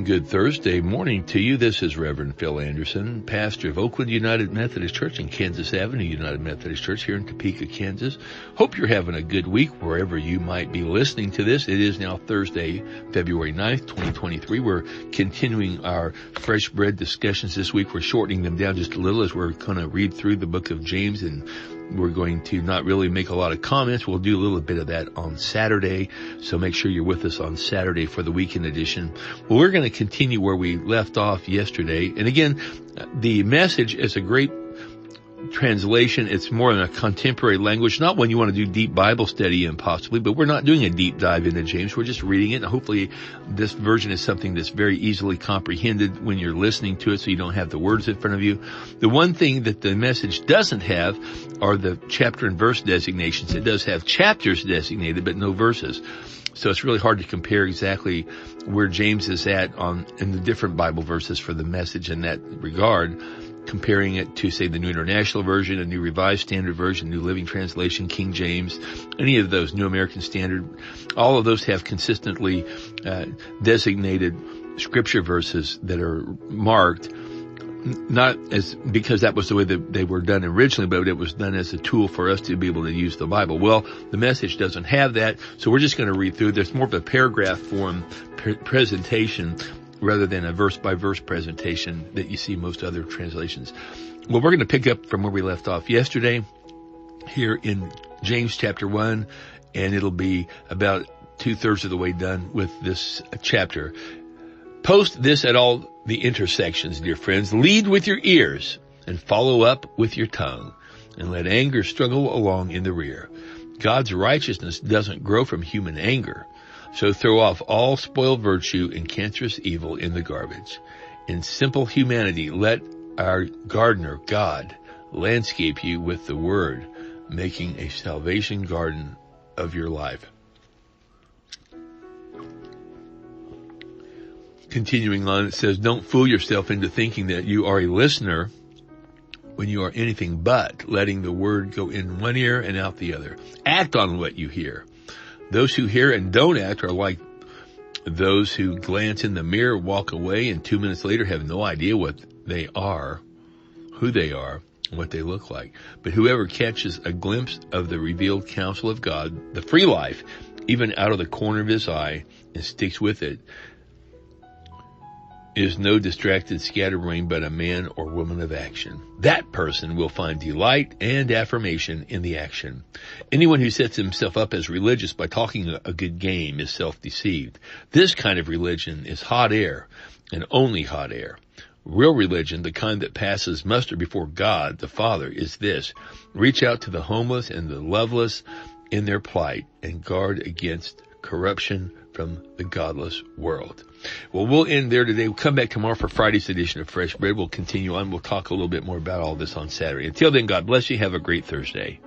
Good Thursday morning to you. This is Reverend Phil Anderson, pastor of Oakland United Methodist Church and Kansas Avenue United Methodist Church here in Topeka, Kansas. Hope you're having a good week wherever you might be listening to this. It is now Thursday, February 9th, 2023. We're continuing our fresh bread discussions this week. We're shortening them down just a little as we're going to read through the book of James, and we're going to not really make a lot of comments. We'll do a little bit of that on Saturday, so make sure you're with us on Saturday for the weekend edition. Well, we're going to continue where we left off yesterday. And again, the Message is a great translation. It's more in a contemporary language, not one you want to do deep Bible study in possibly, but we're not doing a deep dive into James. We're just reading it. And hopefully this version is something that's very easily comprehended when you're listening to it, so you don't have the words in front of you. The one thing that the Message doesn't have are the chapter and verse designations. It does have chapters designated, but no verses. So it's really hard to compare exactly where James is at in the different Bible verses for the Message in that regard, comparing it to, say, the New International Version, a New Revised Standard Version, New Living Translation, King James, any of those, New American Standard. All of those have consistently designated scripture verses that are marked, not as because that was the way that they were done originally, but it was done as a tool for us to be able to use the Bible. Well, the Message doesn't have that, so we're just going to read through. There's more of a paragraph form presentation rather than a verse-by-verse presentation that you see most other translations. Well, we're going to pick up from where we left off yesterday here in James chapter 1, and it'll be about 2/3 of the way done with this chapter. Post this at all the intersections, dear friends. Lead with your ears and follow up with your tongue, and let anger struggle along in the rear. God's righteousness doesn't grow from human anger. So throw off all spoiled virtue and cancerous evil in the garbage. In simple humanity, let our gardener, God, landscape you with the word, making a salvation garden of your life. Continuing on, it says, don't fool yourself into thinking that you are a listener when you are anything but letting the word go in one ear and out the other. Act on what you hear. Those who hear and don't act are like those who glance in the mirror, walk away, and 2 minutes later have no idea what they are, who they are, and what they look like. But whoever catches a glimpse of the revealed counsel of God, the free life, even out of the corner of his eye, and sticks with it, is no distracted scatterbrain, but a man or woman of action. That person will find delight and affirmation in the action. Anyone who sets himself up as religious by talking a good game is self-deceived. This kind of religion is hot air, and only hot air. Real religion, the kind that passes muster before God, the Father, is this: reach out to the homeless and the loveless in their plight, and guard against corruption from the godless world. Well, we'll end there today. We'll come back tomorrow for Friday's edition of Fresh Bread. We'll continue on. We'll talk a little bit more about all this on Saturday. Until then, God bless you. Have a great Thursday.